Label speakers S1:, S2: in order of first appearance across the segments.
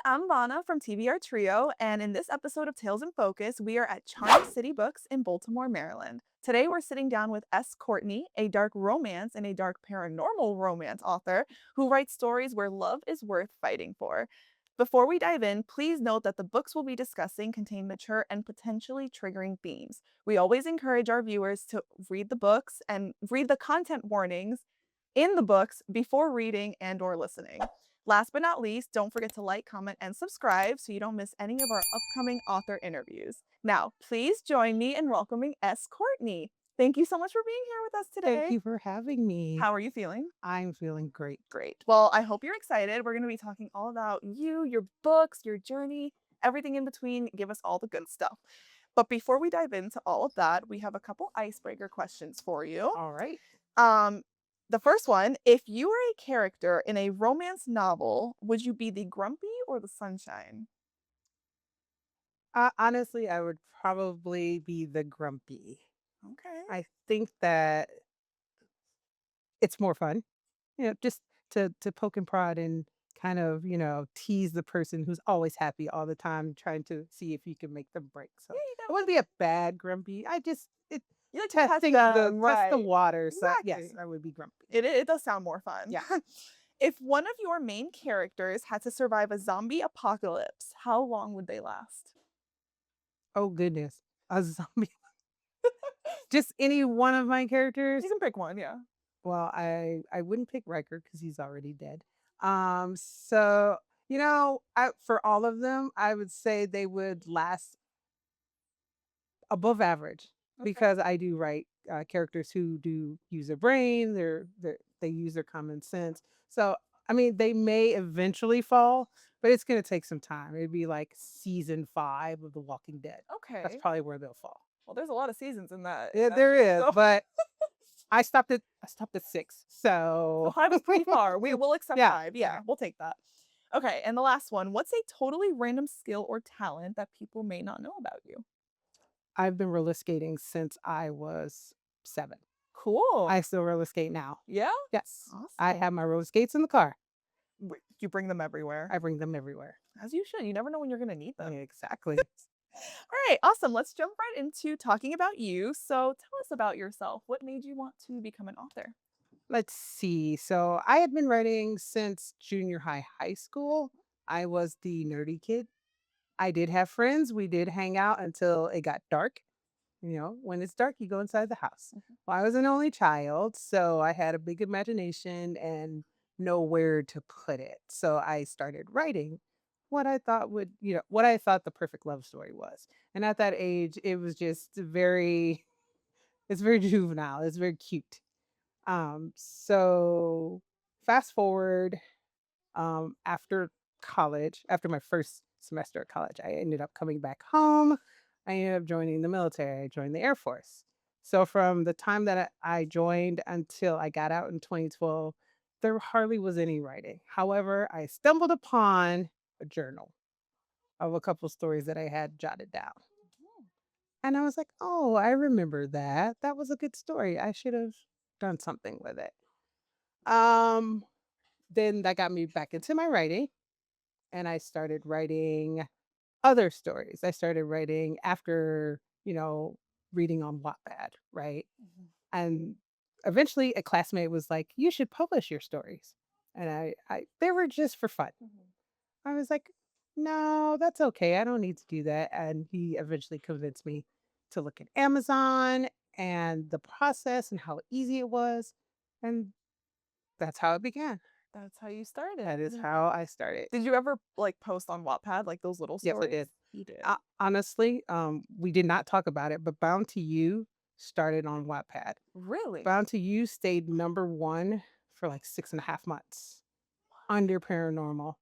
S1: I'm Vana from TBR Trio, and in this episode of Tales in Focus, we are at Charm City Books in Baltimore, Maryland. Today, we're sitting down with S Courtney, a dark romance and a dark paranormal romance author who writes stories where love is worth fighting for. Before we dive in, please note that the books we'll be discussing contain mature and potentially triggering themes. We always encourage our viewers to read the books and read the content warnings in the books before reading and/or listening. Last but not least, don't forget to like, comment, and subscribe so you don't miss any of our upcoming author interviews. Now, please join me in welcoming S. Courtney. Thank you so much for being here with us
S2: Thank
S1: today.
S2: you for having me.
S1: How are you feeling?
S2: I'm feeling great.
S1: Great. Well, I hope you're excited. We're going to be talking all about you, your books, your journey, everything in between. Give us all the good stuff. But before we dive into all of that, we have a couple icebreaker questions for you.
S2: All right.
S1: Um, the first one, if you were a character in a romance novel, would you be the grumpy or the sunshine?
S2: Honestly, I would probably be the grumpy.
S1: Okay.
S2: I think that it's more fun, just to poke and prod and kind of, tease the person who's always happy all the time, trying to see if you can make them break. So
S1: Yeah, you
S2: I
S1: know,
S2: wouldn't be a bad grumpy. I just it
S1: you like to test
S2: testing the
S1: them,
S2: test the
S1: right?
S2: water. So yes,
S1: Exactly.
S2: I would be grumpy.
S1: It does sound more fun.
S2: Yeah.
S1: If one of your main characters had to survive a zombie apocalypse, how long would they last?
S2: Oh goodness. A zombie. Just any one of my
S1: You
S2: characters.
S1: can pick one, yeah.
S2: Well, I wouldn't pick Riker because he's already dead. So for all of them, I would say they would last above average
S1: Okay.
S2: because I do write characters who do use their brain. They use their common sense. So I mean, they may eventually fall, but it's going to take some time. It'd be like season 5 of The Walking Dead. That's
S1: Okay.
S2: probably where they'll fall.
S1: Well, there's a lot of seasons in that
S2: Yeah,
S1: show.
S2: there is,
S1: So
S2: but I stopped at 6.
S1: so
S2: So
S1: 5 is pretty far. Will accept
S2: yeah.
S1: 5.
S2: Okay.
S1: Yeah, we'll take that. Okay, and the last one. What's a totally random skill or talent that people may not know about you?
S2: I've been roller skating since I was 7.
S1: Cool.
S2: I still roller skate now.
S1: Yeah?
S2: Yes. I
S1: Awesome.
S2: have my roller skates in the car.
S1: You bring them everywhere.
S2: I bring them everywhere.
S1: As you should. You never know when you're going to need them.
S2: Exactly.
S1: All right, awesome. Let's jump right into talking about you. So tell us about yourself. What made you want to become an author?
S2: Let's see. So I had been writing since junior high school. I was the nerdy kid. I did have friends. We did hang out until it got dark. When it's dark, you go inside the house.
S1: Mhm.
S2: Well, I was an only child, so I had a big imagination and nowhere to put it. So I started writing what I thought the perfect love story was. And at that age, it was just it's very juvenile. It's very cute. So fast forward, after college, after my first semester at college, I ended up coming back home. I ended up joining the military. I joined the Air Force. So from the time that I joined until I got out in 2012, there hardly was any writing. However, I stumbled upon a journal of a couple stories that I had jotted down. And I was like, oh, I remember that. That was a good story. I should have done something with it. Um, then that got me back into my writing and I started writing other stories. I started writing after, reading on Wattpad, right?
S1: Mhm.
S2: And eventually a classmate was like, "You should publish your stories." And I they were just for fun.
S1: Mhm.
S2: I was like, "No, that's okay. I don't need to do that." And he eventually convinced me to look at Amazon and the process and how easy it was. And that's how it began.
S1: That's how you started.
S2: That is how I started.
S1: Did you ever like post on Wattpad like those little
S2: Yes, I
S1: stories?
S2: did.
S1: You did.
S2: Honestly, we did not talk about it, but Bound to You started on Wattpad.
S1: Really?
S2: Bound to You stayed number 1 for like 6.5 months under paranormal.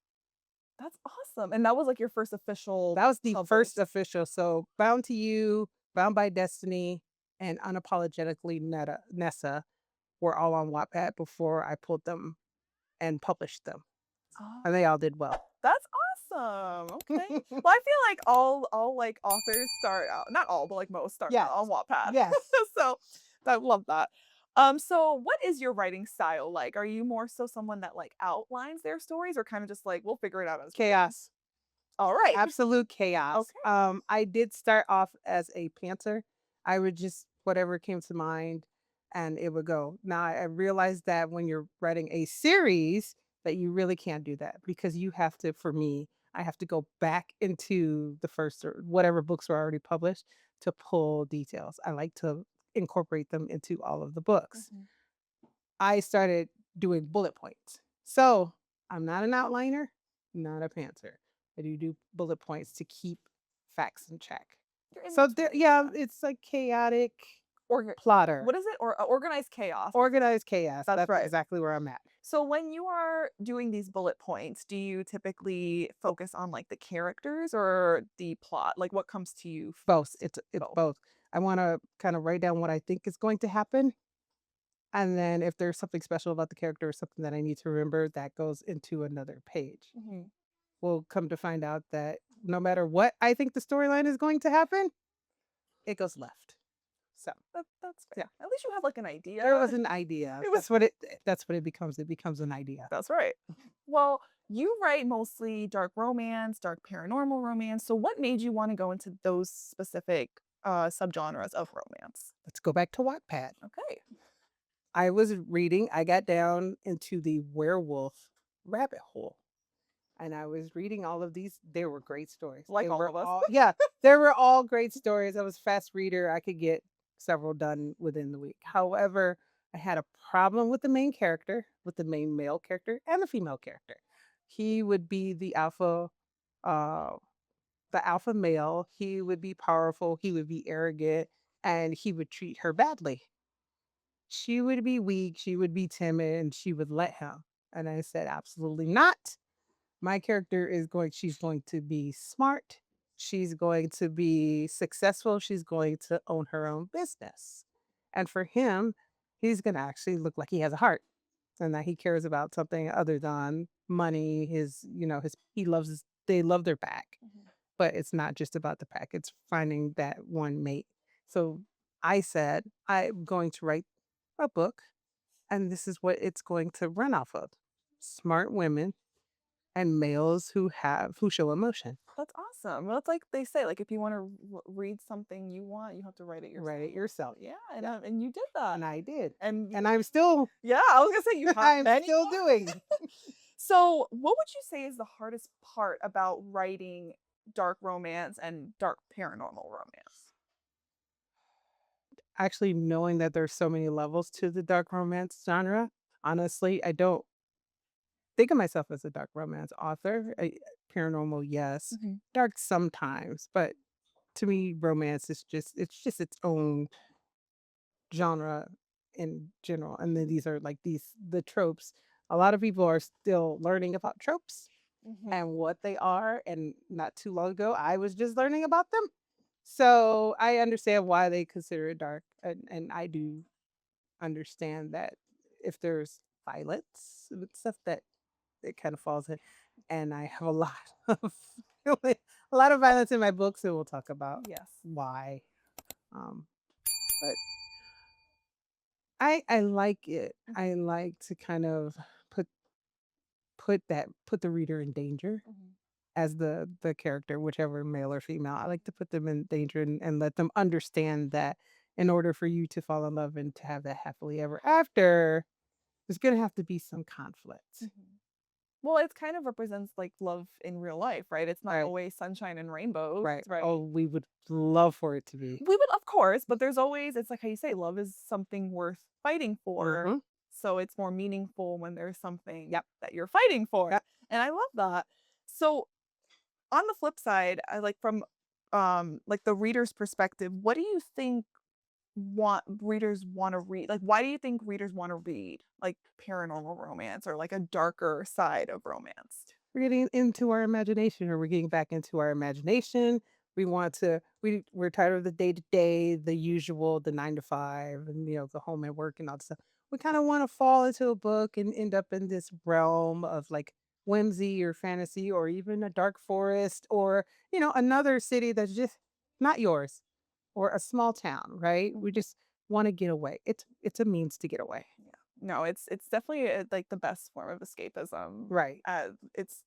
S1: That's awesome. And that was like your first official
S2: That was the first
S1: published.
S2: official. So Bound to You, Bound by Destiny, and Unapologetically Nessa were all on Wattpad before I pulled them and published them.
S1: Oh,
S2: And they all did well.
S1: that's awesome. Okay. Well, I feel like all like authors start out, not all, but like most start out on
S2: Yes.
S1: Wattpad.
S2: Yes.
S1: So I love that. So what is your writing style like? Are you more so someone that like outlines their stories or kind of just like we'll figure it out as we go?
S2: Chaos.
S1: All right.
S2: Absolute chaos.
S1: Okay.
S2: I did start off as a pantser. I would just whatever came to mind and it would go. Now I realized that when you're writing a series that you really can't do that because you have to for me, I have to go back into the first or whatever books were already published to pull details. I like to incorporate them into all of the books.
S1: Mhm.
S2: I started doing bullet points. So I'm not an outliner, not a pantser. I do bullet points to keep facts in check.
S1: You're in
S2: So there,
S1: between.
S2: yeah,
S1: Yeah.
S2: it's like chaotic
S1: Orga-
S2: plotter,
S1: what is it? Or organized chaos.
S2: organized chaos.
S1: That's
S2: That's
S1: right.
S2: exactly where I'm at.
S1: So when you are doing these bullet points, do you typically focus on like the characters or the plot? Like what comes to you
S2: Both.
S1: first?
S2: It's
S1: Both.
S2: both. I want to kind of write down what I think is going to happen. And then if there's something special about the character or something that I need to remember, that goes into another page.
S1: Mhm.
S2: We'll come to find out that no matter what I think the storyline is going to happen, it goes left. So
S1: That's
S2: yeah,
S1: fair. At least you have like an idea.
S2: there was an idea.
S1: It was
S2: That's what it becomes. It becomes an idea.
S1: that's right. Well, you write mostly dark romance, dark paranormal romance. So what made you want to go into those specific subgenres of romance?
S2: Let's go back to Wattpad.
S1: Okay.
S2: I was reading, I got down into the werewolf rabbit hole. And I was reading all of these. They were great stories. They
S1: Like all
S2: were
S1: of us.
S2: all yeah, they were all great stories. I was a fast reader. I could get several done within the week. However, I had a problem with the main character, with the main male character and the female character. He would be uh the alpha male. He would be powerful, he would be arrogant, and he would treat her badly. She would be weak, she would be timid, and she would let him. And I said, absolutely not. My character is going she's going to be smart, she's going to be successful, she's going to own her own business. And for him, he's going to actually look like he has a heart and that he cares about something other than money, his, his he loves they love their pack.
S1: Mhm.
S2: But it's not just about the pack, it's finding that one mate. So I said, I'm going to write a book and this is what it's going to run off of. Smart women and males who show emotion.
S1: That's awesome. Well, it's like they say, like if you want to read something you want, you have to write it
S2: Write it
S1: yourself.
S2: yourself.
S1: Yeah,
S2: Yeah.
S1: and you did that.
S2: And I did.
S1: And
S2: And I'm still
S1: yeah, I was gonna say you have
S2: I'm
S1: many
S2: still
S1: more.
S2: doing.
S1: So, what would you say is the hardest part about writing dark romance and dark paranormal romance?
S2: Actually knowing that there's so many levels to the dark romance genre. Honestly, I don't think of myself as a dark romance author. Paranormal, yes.
S1: Mhm.
S2: Dark sometimes, but to me, romance is just its own genre in general. And then these are like the tropes. A lot of people are still learning about tropes
S1: Mhm.
S2: and what they are. And not too long ago, I was just learning about them. So I understand why they consider it dark. And I do understand that if there's violence and stuff that it kind of falls in. And I have a lot of a lot of violence in my books, and we'll talk about
S1: Yes.
S2: why. Um, but I like it. I like to kind of put put the reader in danger
S1: Mhm.
S2: as the character, whichever male or female. I like to put them in danger and let them understand that in order for you to fall in love and to have that happily ever after, there's gonna have to be some conflict.
S1: Mhm. Well, it kind of represents like love in real life, right? It's not
S2: Right.
S1: always sunshine and rainbows,
S2: Right.
S1: right?
S2: Oh, we would love for it to be.
S1: We would, of course, but there's always, it's like how you say, love is something worth fighting for.
S2: Mhm.
S1: So it's more meaningful when there's something
S2: Yep.
S1: that you're fighting for.
S2: Yep.
S1: And I love that. So on the flip side, I like from like the reader's perspective, what do you think readers want to read? Like why do you think readers want to read like paranormal romance or like a darker side of romance?
S2: We're getting into our imagination, or we're getting back into our imagination. We're tired of the day to day, the usual, the 9 to 5, and the home and work and all that stuff. We kind of want to fall into a book and end up in this realm of like whimsy or fantasy, or even a dark forest, or another city that's just not yours, or a small town. Right? We just want to get away. It's a means to get away.
S1: Yeah. No, it's definitely like the best form of escapism.
S2: Right.
S1: It's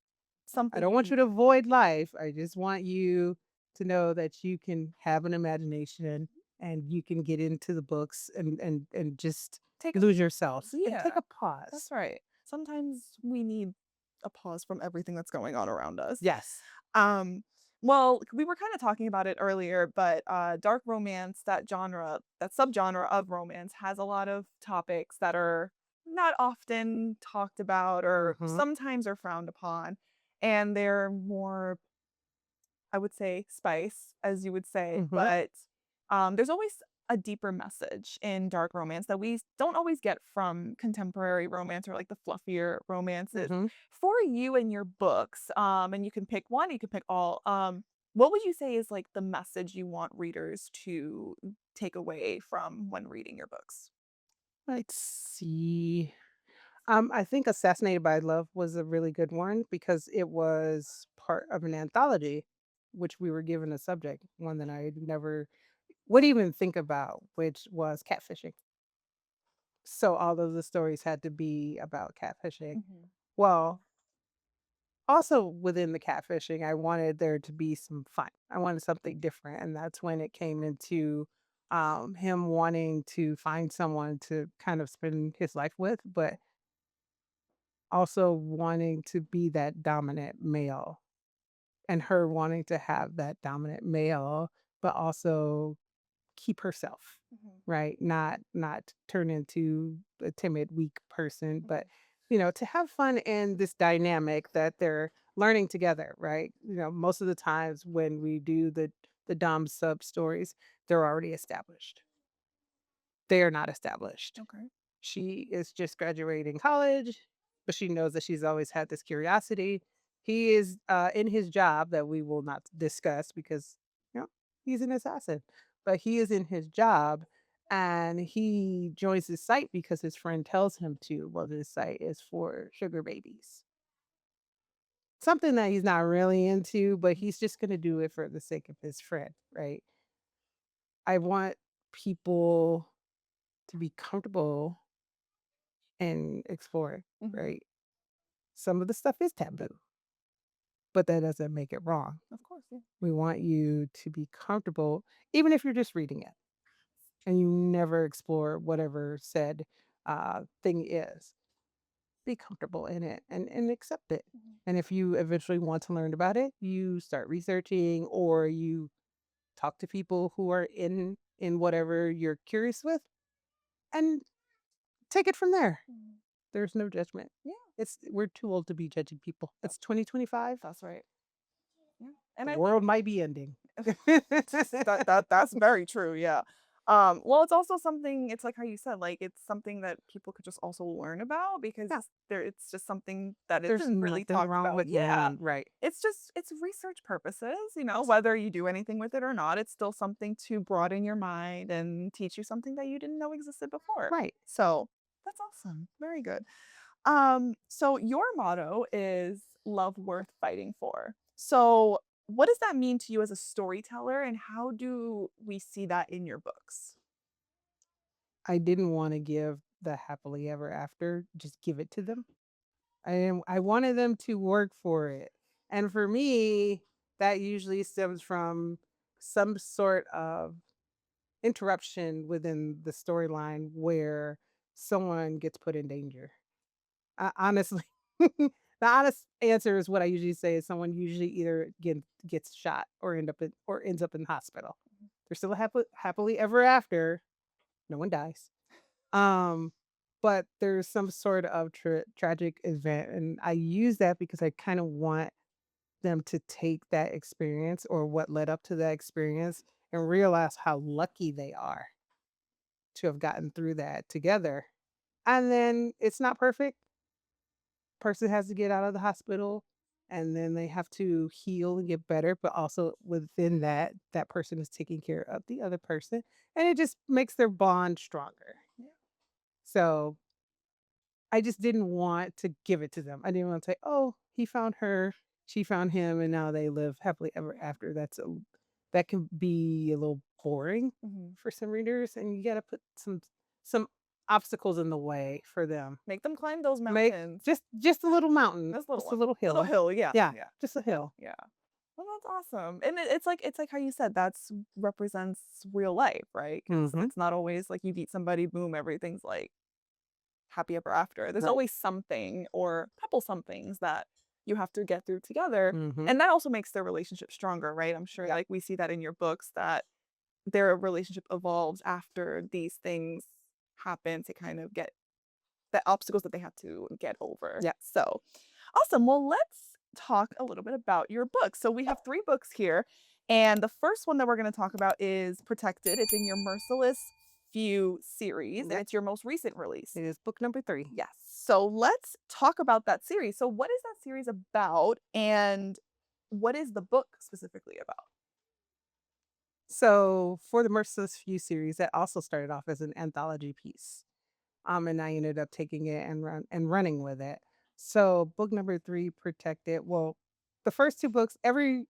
S2: I
S1: Something
S2: don't
S1: you
S2: want
S1: can.
S2: you to avoid life. I just want you to know that you can have an imagination and you can get into the books and just
S1: Take a
S2: lose yourself and
S1: Yeah,
S2: take a pause.
S1: that's right. Sometimes we need a pause from everything that's going on around us.
S2: Yes.
S1: Um, well, we were kind of talking about it earlier, but dark romance, that genre, that subgenre of romance, has a lot of topics that are not often talked about or
S2: Mhm.
S1: sometimes are frowned upon. And they're more, I would say, spice, as you would say,
S2: Mhm.
S1: but there's always a deeper message in dark romance that we don't always get from contemporary romance or like the fluffier romances.
S2: Mhm.
S1: For you and your books, and you can pick one, you can pick all. What would you say is like the message you want readers to take away from when reading your books?
S2: Let's see. I think Assassinated by Love was a really good one because it was part of an anthology, which we were given a subject, one that I never would even think about, which was catfishing. So all of the stories had to be about catfishing.
S1: Mhm.
S2: Well, also within the catfishing, I wanted there to be some fun. I wanted something different. And that's when it came into him wanting to find someone to kind of spend his life with, but also wanting to be that dominant male and her wanting to have that dominant male, but also keep herself,
S1: Mhm.
S2: right? Not turn into a timid, weak person, but
S1: Mhm.
S2: to have fun in this dynamic that they're learning together, right? Most of the times when we do the dom sub stories, they're already established. They are not established.
S1: Okay.
S2: She is just graduating college, but she knows that she's always had this curiosity. He is in his job that we will not discuss because you know he's an assassin, but he is in his job and he joins this site because his friend tells him to. Well, this site is for sugar babies. Something that he's not really into, but he's just going to do it for the sake of his friend, right? I want people to be comfortable and explore,
S1: Mhm.
S2: right? Some of the stuff is taboo, but that doesn't make it wrong.
S1: Of course, yeah.
S2: We want you to be comfortable, even if you're just reading it and you never explore whatever said thing is. Be comfortable in it and accept it.
S1: Mhm.
S2: And if you eventually want to learn about it, you start researching or you talk to people who are in whatever you're curious with and take it from there.
S1: Mhm.
S2: There's no judgment.
S1: Yeah,
S2: We're too old to be judging people.
S1: that
S2: It's 2025.
S1: that's right. Yeah,
S2: The
S1: and I think
S2: world might be ending.
S1: that's very true, yeah. Well, it's also something it's like how you said, like, it's something that people could just also learn about because
S2: Yeah,
S1: it's just something that
S2: there's
S1: isn't really
S2: nothing
S1: talked
S2: wrong
S1: about.
S2: with
S1: Yeah.
S2: knowing, right?
S1: It's research purposes, whether you do anything with it or not, it's still something to broaden your mind and teach you something that you didn't know existed before.
S2: Right.
S1: So, that's awesome. Very good. So your motto is love worth fighting for. So what does that mean to you as a storyteller and how do we see that in your books?
S2: I didn't want to give the happily ever after, just give it to them. I wanted them to work for it. And for me, that usually stems from some sort of interruption within the storyline where someone gets put in danger. Honestly, the honest answer is what I usually say is someone usually either gets shot or ends up in the hospital. They're still happily ever after. No one dies. Um, but there's some sort of tragic event, and I use that because I kind of want them to take that experience or what led up to that experience and realize how lucky they are to have gotten through that together. And then it's not perfect. Person has to get out of the hospital and then they have to heal and get better, but also within that, that person is taking care of the other person and it just makes their bond stronger.
S1: Yeah.
S2: So I just didn't want to give it to them. I didn't want to say, "Oh, he found her, she found him, and now they live happily ever
S1: Yeah.
S2: after." That can be a little boring
S1: Mhm.
S2: for some readers, and you got to put some obstacles in the way for them.
S1: Make them climb those
S2: Make
S1: mountains.
S2: just a little mountain,
S1: This little
S2: just a
S1: one.
S2: little
S1: Little
S2: hill.
S1: hill, yeah,
S2: Yeah,
S1: yeah,
S2: just a hill.
S1: yeah. Well, that's awesome. And it's like how you said that's represents real life, right? Because
S2: Mhm.
S1: it's not always like you beat somebody, boom, everything's like happy ever after. There's
S2: Right.
S1: always something or a couple somethings that you have to get through together.
S2: Mhm.
S1: And that also makes their relationship stronger, right? I'm sure
S2: Yeah.
S1: like we see that in your books that their relationship evolves after these things happen to kind of get the obstacles that they have to get over.
S2: Yeah.
S1: So awesome. Well, let's talk a little bit about your books. So we have three books here. And the first one that we're going to talk about is Protected. It's in your Merciless Few series, and
S2: Yep.
S1: it's your most recent release.
S2: It is book number 3.
S1: Yes. So let's talk about that series. So, what is that series about, and what is the book specifically about?
S2: So for the Merciless Few series, that also started off as an anthology piece. And I ended up taking it and running with it. So book number 3, Protected. Well, the first 2 books, every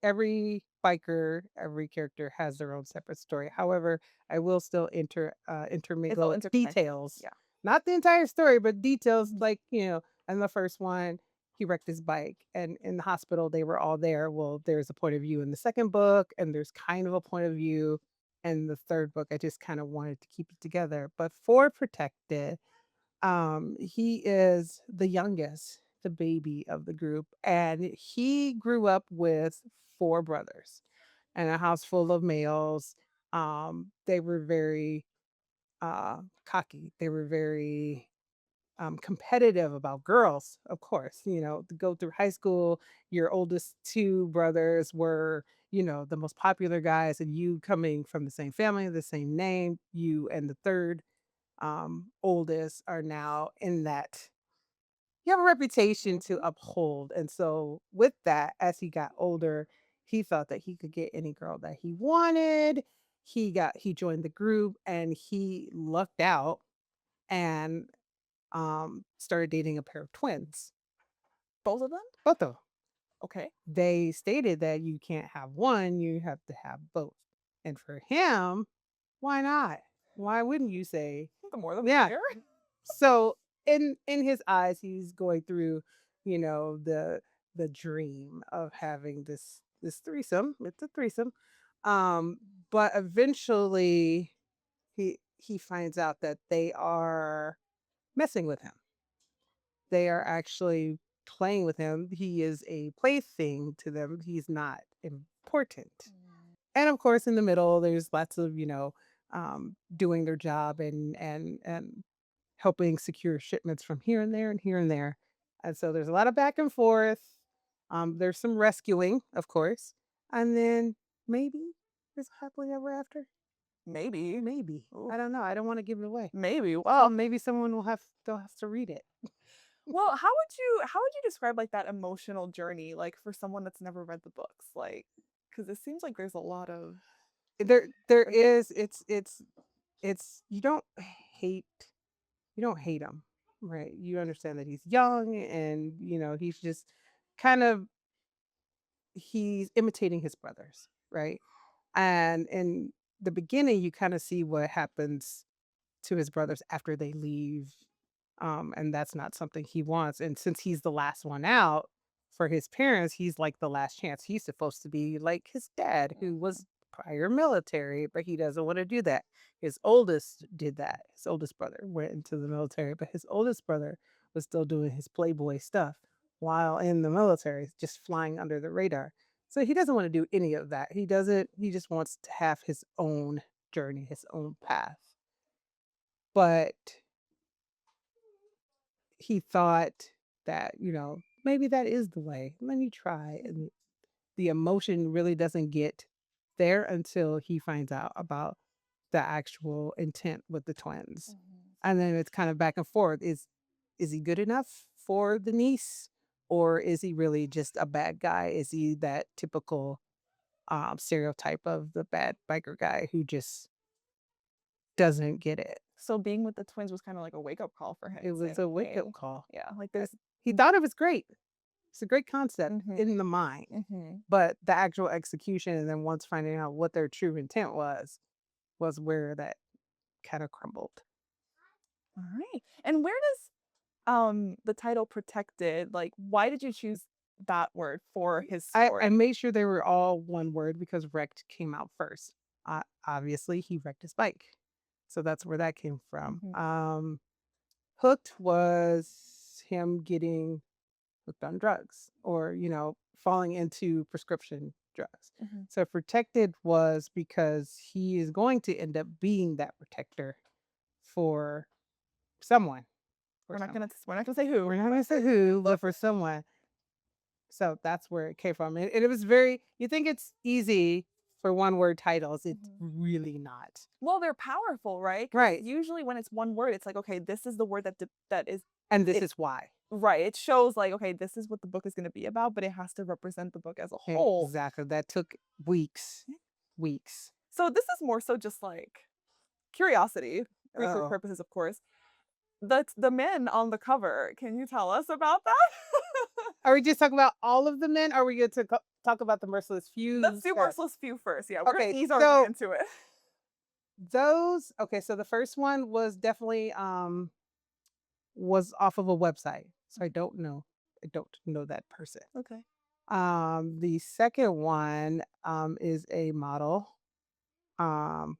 S2: biker, every character has their own separate story. However, I will still
S1: It's all
S2: intermingle
S1: interconnected.
S2: details,
S1: Yeah.
S2: not the entire story, but details
S1: Mhm.
S2: like in the first one. He wrecked his bike, and in the hospital, they were all there. Well, there's a point of view in the second book, and there's kind of a point of view in the third book. I just kind of wanted to keep it together. But for Protected, he is the youngest, the baby of the group, and he grew up with 4 brothers and a house full of males. They were very cocky. They were very competitive about girls, of course. To go through high school, your oldest 2 brothers were, the most popular guys, and you coming from the same family, the same name, you and the third oldest are now in that you have a reputation to
S1: Mhm.
S2: uphold. And so with that, as he got older, he thought that he could get any girl that he wanted. He joined the group and he lucked out and started dating a pair of twins.
S1: Both of them?
S2: Both of them.
S1: Okay.
S2: They stated that you can't have one, you have to have both. And for him, why not? Why wouldn't you say,
S1: The more the
S2: yeah.
S1: merrier.
S2: So in his eyes, he's going through, the dream of having this threesome. It's a threesome. Um, but eventually he finds out that they are messing with him. They are actually playing with him. He is a plaything to them. He's not important. And of course, in the middle, there's lots of, doing their job and helping secure shipments from here and there and here and there. And so there's a lot of back and forth. There's some rescuing, of course. And then maybe there's a happily ever after.
S1: Maybe.
S2: Maybe.
S1: Ooh,
S2: I don't know. I don't want to give it away.
S1: maybe. Well,
S2: Maybe someone they'll have to read it.
S1: well, how would you describe like that emotional journey like for someone that's never read the books? Like cuz it seems like there's a lot of
S2: There
S1: like
S2: is it's hate you don't hate him, right? You understand that he's young and he's just kind of he's imitating his brothers, right? And in the beginning, you kind of see what happens to his brothers after they leave. And that's not something he wants. And since he's the last one out for his parents, he's like the last chance. He's supposed to be like his dad, who was prior military, but he doesn't want to do that. His oldest did that. His oldest brother went into the military, but his oldest brother was still doing his playboy stuff while in the military, just flying under the radar. So he doesn't want to do any of that. He just wants to have his own journey, his own path. But he thought that, maybe that is the way. Let me try. And the emotion really doesn't get there until he finds out about the actual intent with the twins.
S1: Mhm.
S2: And then it's kind of back and forth. Is he good enough for the niece? Or is he really just a bad guy? Is he that typical stereotype of the bad biker guy who just doesn't get it?
S1: So being with the twins was kind of like a wake up call for
S2: It
S1: him
S2: was
S1: in
S2: a
S1: a
S2: wake up
S1: way.
S2: call.
S1: Yeah, like
S2: Uh,
S1: there's
S2: He thought it was great. It's a great concept
S1: mhm,
S2: in the mind,
S1: mhm.
S2: but the actual execution and then once finding out what their true intent was where that kinda crumbled.
S1: All right. And where does the title protected, like why did you choose that word for his
S2: I
S1: story?
S2: made sure they were all one word because wrecked came out first. Obviously, he wrecked his bike. So that's where that came from.
S1: Mhm,
S2: Hooked was him getting hooked on drugs or, falling into prescription drugs.
S1: mhm.
S2: So protected was because he is going to end up being that protector for someone, for someone.
S1: We're not gonna say who.
S2: We're not gonna say who, but for someone. So that's where it came from. And it was very, you think it's easy for one word titles. It's
S1: Mhm.
S2: really not.
S1: Well, they're powerful, right? Because
S2: Right.
S1: usually when it's one word, it's like, okay, this is the word that is
S2: And this
S1: it
S2: is why.
S1: right. It shows like, okay, this is what the book is gonna be about, but it has to represent the book as a whole.
S2: Exactly. That took weeks. Weeks.
S1: So this is more so just like curiosity, research
S2: Oh.
S1: purposes, of course. The men on the cover, can you tell us about that?
S2: Are we just talking about all of the men? Or are we going to talk about the merciless
S1: Let's
S2: few
S1: do
S2: that?
S1: Merciless Few first. Yeah, we're gonna
S2: Okay,
S1: ease our way
S2: so
S1: into it.
S2: okay, so the first one was definitely was off of a website. So I don't know that person.
S1: Okay.
S2: The second one is a model. Um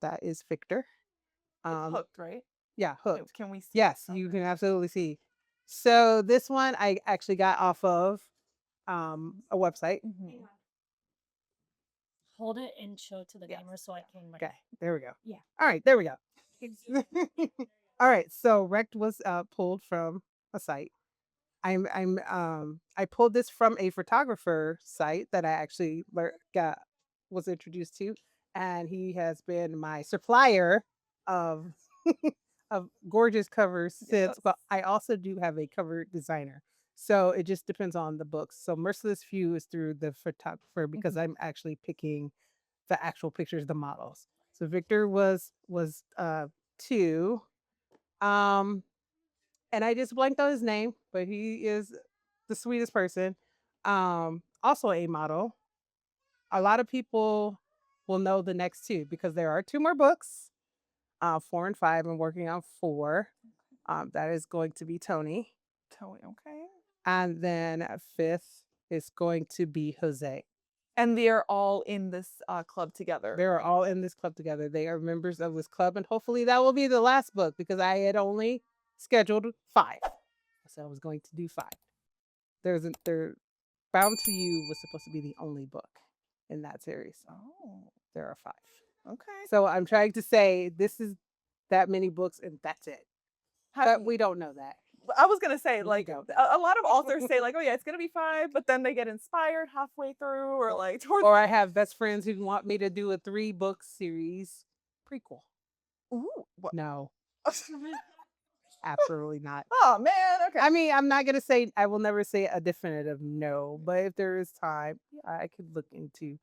S2: that is Victor.
S1: It's
S2: Um
S1: hooked, right?
S2: yeah, hooked.
S1: Can we see?
S2: Yes, you
S1: Okay.
S2: can absolutely see. So this one I actually got off of a website.
S1: Mhm.
S3: Hold it and show it to the
S1: Yes.
S3: camera so I can
S2: Okay, there we go.
S3: yeah.
S2: All right, there we go. All right, so Rect was pulled from a site. I pulled this from a photographer site that I actually got was introduced to, and he has been my supplier of of gorgeous covers since.
S1: Yes.
S2: But I also do have a cover designer, so it just depends on the books. So Merciless Few is through the photographer because
S1: Mhm.
S2: I'm actually picking the actual pictures, the models. So Victor was two. Um, and I just blanked on his name, but he is the sweetest person. Also a model. A lot of people will know the next two because there are two more books, 4 and 5. I'm working on four. That is going to be Tony.
S1: Totally okay.
S2: And then fifth is going to be Jose.
S1: And they're all in this club together.
S2: They're
S1: Right?
S2: all in this club together. They are members of this club, and hopefully that will be the last book because I had only scheduled 5. So I was going to do 5. There Bound to You was supposed to be the only book in that series. So
S1: Oh,
S2: there are 5.
S1: okay.
S2: So I'm trying to say this is that many books and that's it.
S1: Have
S2: But
S1: you,
S2: we don't know that.
S1: I was gonna say,
S2: We
S1: like,
S2: don't know
S1: a
S2: that.
S1: lot of authors say, like, oh yeah, it's gonna be five, but then they get inspired halfway through, or
S2: Or,
S1: like towards.
S2: or I have best friends who want me to do a 3-book series prequel.
S1: Ooh, what?
S2: No, absolutely not.
S1: Oh man, okay.
S2: I mean, I'm not gonna say I will never say a definitive no, but if there is time, yeah, I could look into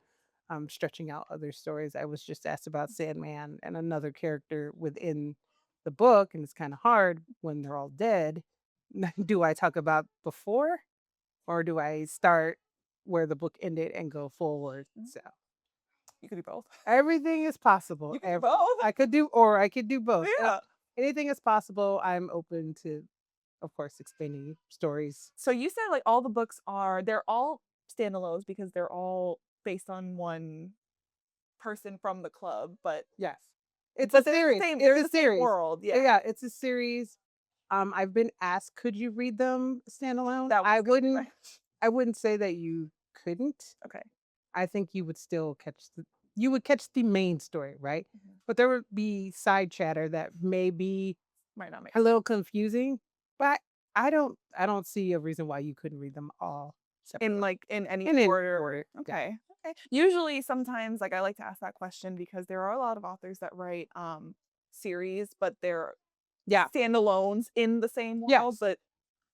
S2: stretching out other stories. I was just asked about Sandman and another character within the book, and it's kind of hard when they're all dead. Do I talk about before, or do I start where the book ended and go forward?
S1: Mm,
S2: So
S1: you could do both.
S2: everything is possible.
S1: You could do both.
S2: I could do both.
S1: Yeah.
S2: Anything is possible. I'm open to, of course, expanding stories.
S1: So you said like all the books they're all standalones because they're all based on one person from the club,
S2: Yes. It's a
S1: but they're the
S2: series.
S1: same.
S2: It's
S1: They're in
S2: a
S1: the same
S2: series.
S1: world. Yeah,
S2: Yeah, it's a series. I've been asked, could you read them standalone?
S1: that was gonna be my
S2: I wouldn't say that you couldn't.
S1: okay.
S2: I think you would still you would catch the main story, right?
S1: Mhm.
S2: But there would be side chatter that may be
S1: Might not make
S2: a little confusing, but I don't see a reason why you couldn't read them all
S1: in
S2: separately.
S1: like in any
S2: And in
S1: order.
S2: order. Yeah.
S1: Okay. Okay. Usually sometimes like I like to ask that question because there are a lot of authors that write series, but they're
S2: Yeah.
S1: standalones in the same world,
S2: Yes.
S1: but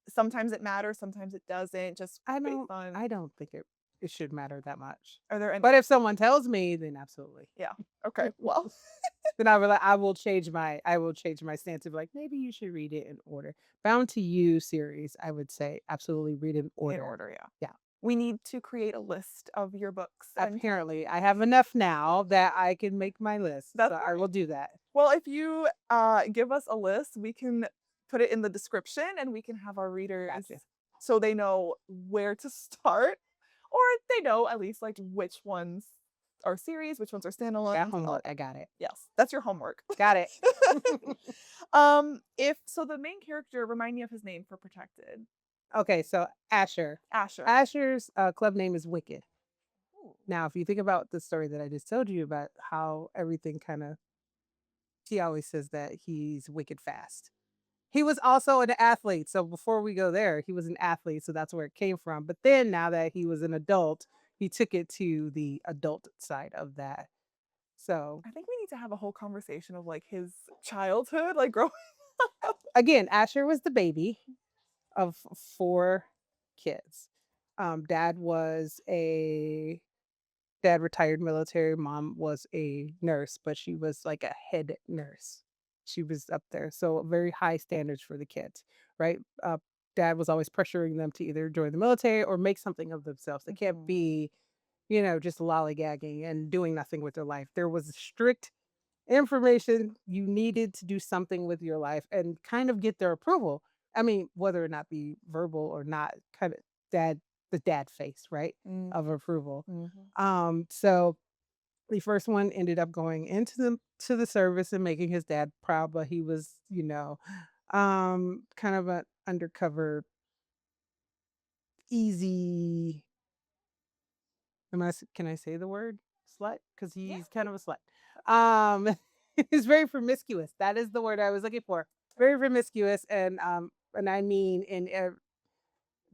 S1: sometimes it matters, sometimes it doesn't, just based on
S2: I don't think it should matter that much.
S1: are there any
S2: But if someone tells me, then absolutely.
S1: yeah. Okay. Well,
S2: Then I will change my stance of like maybe you should read it in order. Bound to You series, I would say absolutely read in
S1: in
S2: order.
S1: order, yeah.
S2: Yeah.
S1: We need to create a list of your books and
S2: Apparently, I have enough now that I can make my list,
S1: that's
S2: so I will
S1: fine.
S2: do that.
S1: Well, if you, give us a list, we can put it in the description and we can have our readers
S2: Gotcha.
S1: so they know where to start, or they know at least, like, which ones are series, which ones are
S2: Got
S1: standalones, all
S2: homework. I
S1: that.
S2: got it.
S1: Yes, that's your homework.
S2: Got it.
S1: If so the main character remind me of his name for Protected.
S2: Okay, so Asher.
S1: Asher.
S2: Asher's club name is Wicked.
S1: Ooh.
S2: Now, if you think about the story that I just told you about how everything kind of, he always says that he's wicked fast. He was also an athlete. So before we go there, he was an athlete. So that's where it came from. But then now that he was an adult, he took it to the adult side of that. So
S1: I think we need to have a whole conversation of, like, his childhood, like, growing up.
S2: again, Asher was the baby of four kids. Dad was a Dad retired military, mom was a nurse, but she was like a head nurse. She was up there, so very high standards for the kids, right? Dad was always pressuring them to either join the military or make something of themselves. They can't
S1: Mhm.
S2: be, just lollygagging and doing nothing with their life. There was strict information. You needed to do something with your life and kind of get their approval. I mean, whether or not be verbal or not, kind of dad, the dad face, right?
S1: Mm,
S2: Of approval.
S1: mhm.
S2: So the first one ended up going into the service and making his dad proud, but he was, kind of an undercover, easy. Can I say the word slut? Because
S1: Yeah.
S2: he's kind of a slut. Um, he's very promiscuous. That is the word I was looking for. Very promiscuous, and I mean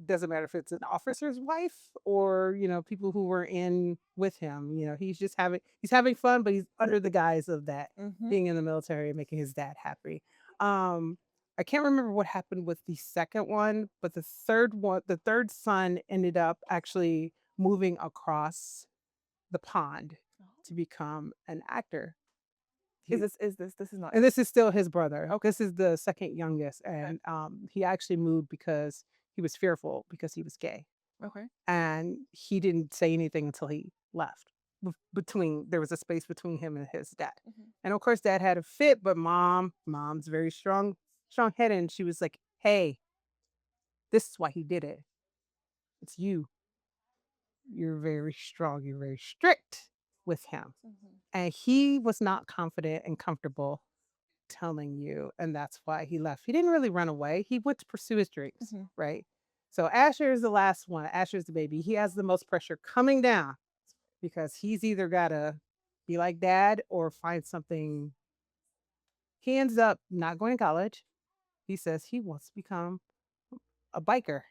S2: doesn't matter if it's an officer's wife or people who were in with him. He's having fun, but he's under the guise of that
S1: Mhm.
S2: being in the military and making his dad happy. um I can't remember what happened with the second one, but the third son ended up actually moving across the pond
S1: Oh.
S2: to become an actor.
S1: This is not
S2: And this is still his brother. This is the second youngest,
S1: okay.
S2: and he actually moved because he was fearful because he was gay,
S1: Okay.
S2: and he didn't say anything until he left. There was a space between him and his dad,
S1: Mhm.
S2: and of course, dad had a fit, but mom's very strong headed, and she was like, "Hey, this is why he did it. It's you. You're very strong. You're very strict with him."
S1: Mhm.
S2: And he was not confident and comfortable telling you, and that's why he left. He didn't really run away. He went to pursue his dreams,
S1: Mhm.
S2: right? So Asher is the last one. Asher's the baby. He has the most pressure coming down because he's either got to be like dad or find something. He ends up not going to college. He says he wants to become a biker.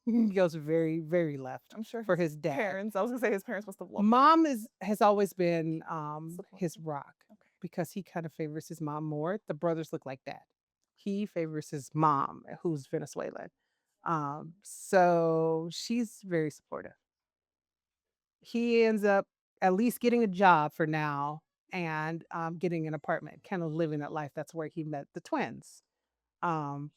S2: He goes very, very left
S1: I'm sure
S2: for
S1: his
S2: his dad.
S1: parents I was gonna say his parents must have loved that.
S2: Mom has always been, his
S1: Supportive.
S2: rock
S1: Okay.
S2: because he kind of favors his mom more. The brothers look like dad. He favors his mom, who's Venezuelan. So she's very supportive. He ends up at least getting a job for now and, getting an apartment, kind of living that life. That's where he met the twins. Um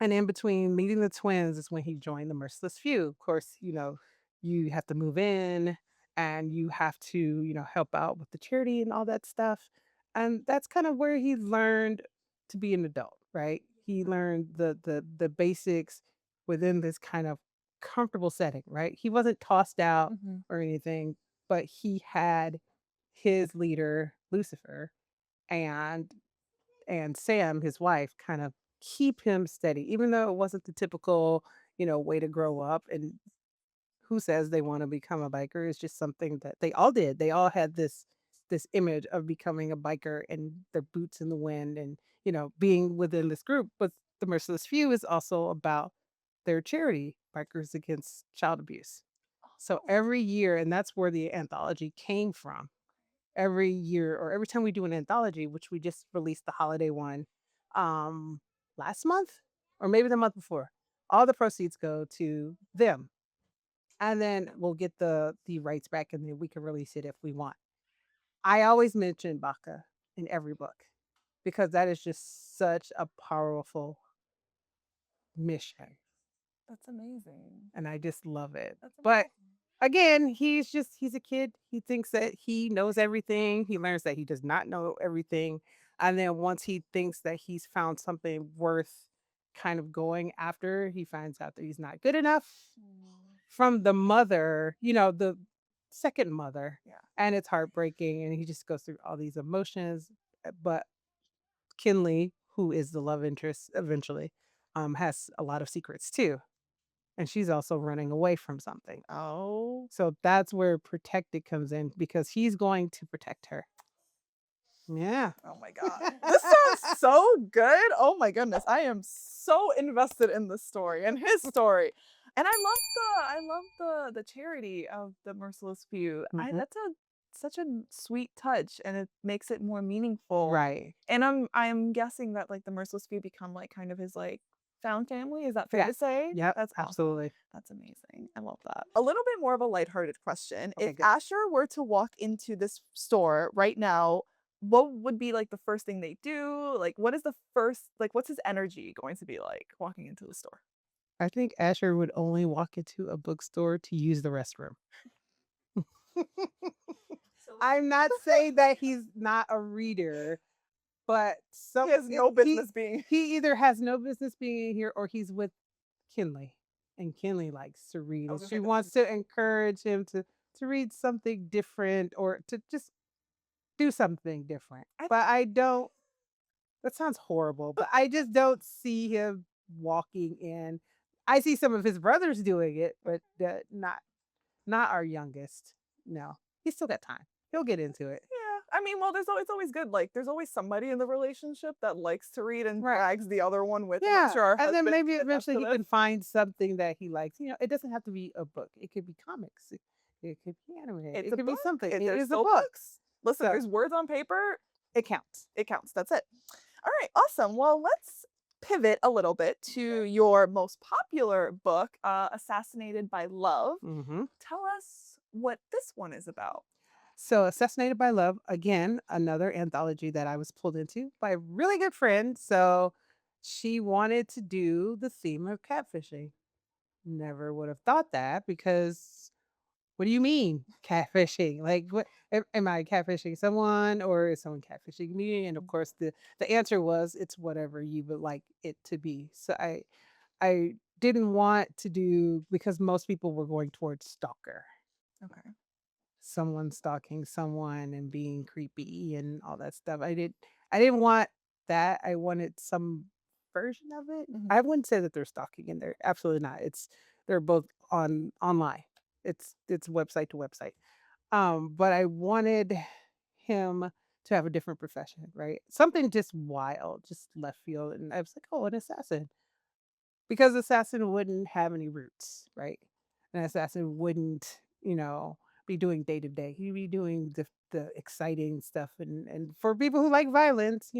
S2: and in between meeting the twins is when he joined the Merciless Few. Of course, you have to move in and you have to, help out with the charity and all that stuff. And that's kind of where he learned to be an adult, right? He learned the basics within this kind of comfortable setting, right? He wasn't tossed out
S1: Mhm.
S2: or anything, but he had his leader, Lucifer, and Sam, his wife, kind of keep him steady, even though it wasn't the typical, way to grow up. And who says they want to become a biker? It's just something that they all did. They all had this image of becoming a biker and their boots in the wind and being within this group. But the Merciless Few is also about their charity, Bikers Against Child Abuse. So
S1: Oh.
S2: every year, and that's where the anthology came from, every year or every time we do an anthology, which we just released the holiday one um last month or maybe the month before. All the proceeds go to them. And then we'll get the rights back and then we can release it if we want. I always mention Baka in every book because that is just such a powerful mission.
S1: That's amazing.
S2: and I just love it.
S1: That's
S2: But
S1: amazing.
S2: again, he's a kid. He thinks that he knows everything. He learns that he does not know everything. And then once he thinks that he's found something worth kind of going after, he finds out that he's not good enough
S1: Mm.
S2: from the mother, the second mother.
S1: Yeah.
S2: And it's heartbreaking. And he just goes through all these emotions. But Kinley, who is the love interest eventually, has a lot of secrets too. And she's also running away from something.
S1: Oh.
S2: So that's where protected comes in because he's going to protect her. Yeah.
S1: Oh my god. This sounds so good. Oh my goodness. I am so invested in this story and his story. And I love the charity of the Merciless Few. I
S2: Mhm.
S1: That's a such a sweet touch and it makes it more meaningful.
S2: Right.
S1: And I'm guessing that like the Merciless Few become like kind of his like found family. Is that fair to
S2: Yes.
S1: say?
S2: Yep.
S1: That's awesome.
S2: Absolutely.
S1: That's amazing. I love that. A little bit more of a lighthearted question. If
S2: Okay, good.
S1: Asher were to walk into this store right now, what would be like the first thing they do? Like what is the first like what's his energy going to be like walking into the store?
S2: I think Asher would only walk into a bookstore to use the restroom.
S1: So
S2: I'm not saying that he's not a reader, but
S1: he has no business being
S2: he either has no business being in here or he's with Kinley. And Kinley likes to read
S1: I
S2: and
S1: was gonna
S2: she
S1: say this
S2: wants
S1: is
S2: to encourage him to read something different or to just do something different.
S1: I
S2: But I don't that sounds horrible, but I just don't see him walking in. I see some of his brothers doing it, but not our youngest. No. He's still got time. He'll get into it.
S1: yeah. I mean, well, it's always good. Like, there's always somebody in the relationship that likes to read and
S2: Right.
S1: drags the other one with them. I'm
S2: Yeah.
S1: sure our
S2: And then
S1: husbands
S2: maybe
S1: can attest
S2: eventually
S1: to
S2: he
S1: this.
S2: can find something that he likes. It doesn't have to be a book. It could be comics. It could be anime.
S1: It's
S2: It
S1: a
S2: could be
S1: book.
S2: something. It
S1: There's
S2: is a
S1: still
S2: book.
S1: books. Listen,
S2: So
S1: there's words on paper.
S2: it counts.
S1: It counts. That's it. All right, awesome. Well, let's pivot a little bit to your most popular book, Assassinated by Love.
S2: Hmm.
S1: Tell us what this one is about.
S2: So, Assassinated by Love, again, another anthology that I was pulled into by a really good friend. So, she wanted to do the theme of catfishing. Never would have thought that because what do you mean catfishing? Like, what am I catfishing someone or is someone catfishing me? And of course, the answer was it's whatever you would like it to be. So, I didn't want to do because most people were going towards stalker,
S1: Okay.
S2: someone stalking someone and being creepy and all that stuff. I didn't want that. I wanted some version of it.
S1: Mhm.
S2: I wouldn't say that they're stalking in there. Absolutely not. They're both online. It's website to website. But I wanted him to have a different profession, right? Something just wild, just left field. And I was like, oh, an assassin. Because assassin wouldn't have any roots, right? An assassin wouldn't, be doing day to day. He'd be doing the exciting stuff, and for people who like violence,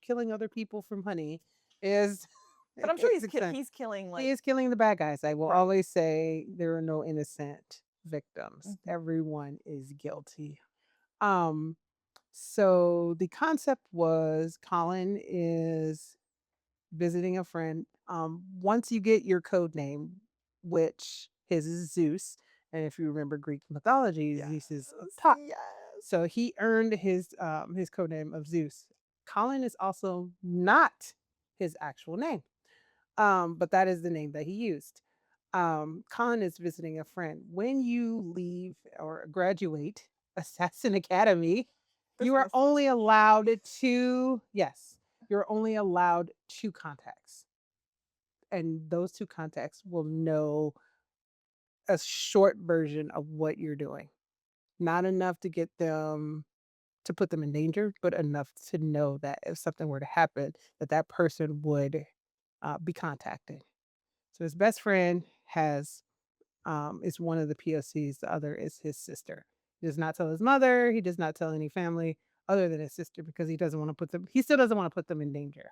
S2: killing other people from honey is
S1: But I'm sure
S2: it's exciting.
S1: he's killing
S2: He
S1: like
S2: is killing the bad guys. I will
S1: right.
S2: always say there are no innocent victims.
S1: Mhm.
S2: Everyone is guilty. Um, so the concept was Colin is visiting a friend. Once you get your code name, which his is Zeus, and if you remember Greek mythology,
S1: Yes.
S2: Zeus is up top.
S1: Yes.
S2: So he earned his code name of Zeus. Colin is also not his actual name, but that is the name that he used. Colin is visiting a friend. When you leave or graduate Assassin Academy,
S1: There's
S2: you
S1: an
S2: are only allowed two, yes, you're only allowed two contacts. And those two contacts will know a short version of what you're doing. Not enough to get them to put them in danger, but enough to know that if something were to happen, that person would be contacted. So his best friend is one of the POCs. The other is his sister. He does not tell his mother. He does not tell any family other than his sister because he doesn't want to put them. He still doesn't want to put them in danger.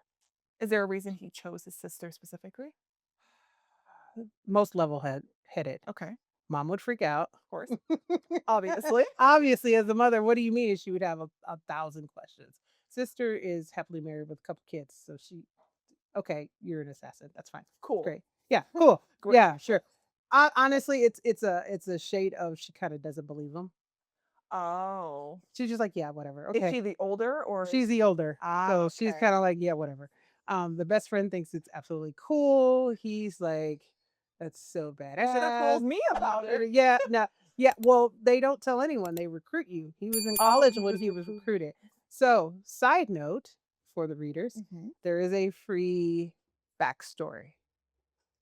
S1: Is there a reason he chose his sister specifically?
S2: Most headed.
S1: Okay.
S2: Mom would freak out.
S1: Of course. Obviously.
S2: Obviously, as a mother, what do you mean? She would have a thousand questions. Sister is happily married with a couple kids, so okay, you're an assassin. That's fine.
S1: Cool.
S2: Great. Yeah, cool.
S1: Great.
S2: Yeah, sure. Honestly, it's a shade of she kind of doesn't believe him.
S1: Oh.
S2: She's just like, yeah, whatever.
S1: Is
S2: Okay.
S1: she the older or is
S2: She's the older, so she's
S1: okay.
S2: kind of like, yeah, whatever. The best friend thinks it's absolutely cool. He's like, that's so
S1: You should have told
S2: badass.
S1: me about it.
S2: Yeah, no, yeah. Well, they don't tell anyone. They recruit you. He was in
S1: Oh,
S2: college
S1: he
S2: when
S1: was
S2: he was
S1: recruited.
S2: recruited. So, side note for the readers,
S1: Mhm.
S2: there is a free backstory,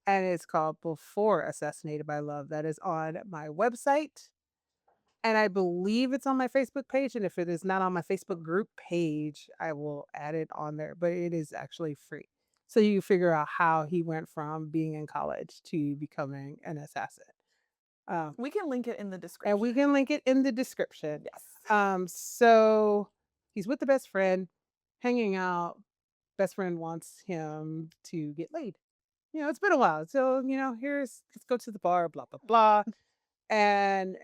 S2: and it's called "Before Assassinated by Love." That is on my website, and I believe it's on my Facebook page, and if it is not on my Facebook group page, I will add it on there, but it is actually free. So you figure out how he went from being in college to becoming an assassin. Um,
S1: We can link it in the
S2: and we
S1: description.
S2: can link it in the description.
S1: Yes.
S2: So he's with the best friend, hanging out. Best friend wants him to get laid. It's been a while. So, let's go to the bar, blah, blah, blah. And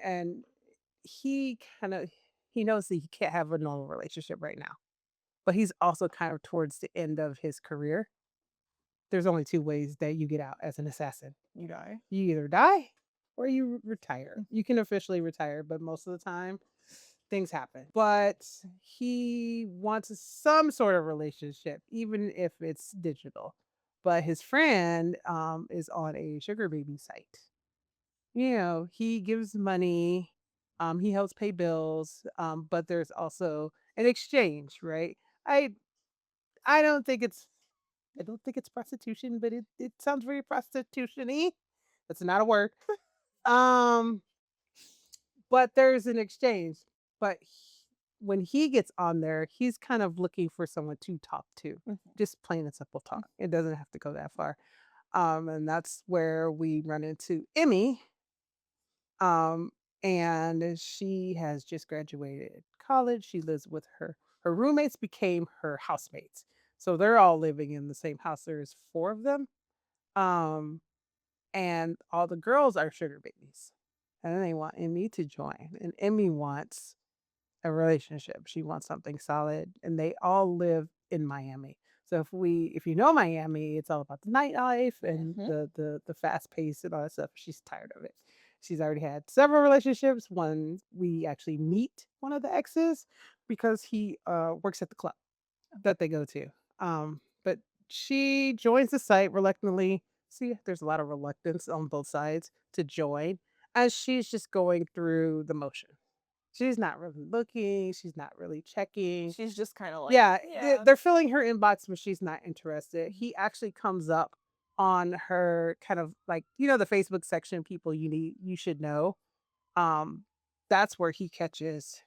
S2: he kind of he knows that he can't have a normal relationship right now, but he's also kind of towards the end of his career. There's only two ways that you get out as an assassin.
S1: You die.
S2: You either die or you retire.
S1: Mhm.
S2: You can officially retire, but most of the time things happen. But he wants some sort of relationship, even if it's digital. But his friend is on a sugar baby site. He gives money, he helps pay bills, but there's also an exchange, right? I I don't think it's I don't think it's prostitution, but it sounds very prostitution-y. That's not a word. Um, but there's an exchange. But when he gets on there, he's kind of looking for someone to talk to.
S1: Mhm.
S2: Just plain and simple talk. It doesn't have to go that far. And that's where we run into Emmy, um, and she has just graduated college. She lives with her roommates became her housemates. So they're all living in the same house. There's four of them. Um, and all the girls are sugar babies. And then they want Emmy to join. And Emmy wants a relationship. She wants something solid. And they all live in Miami. So if you know Miami, it's all about the nightlife and
S1: Mhm.
S2: the fast pace and all that stuff. She's tired of it. She's already had several relationships. One we actually meet one of the exes because he works at the club that they go to. But she joins the site reluctantly. See, there's a lot of reluctance on both sides to join as she's just going through the motion. She's not really looking, she's not really checking.
S1: She's just kind of like,
S2: Yeah,
S1: yeah.
S2: they're filling her inbox, but she's not interested.
S1: Mhm.
S2: He actually comes up on her kind of like, the Facebook section, people you should know. Um, that's where he catches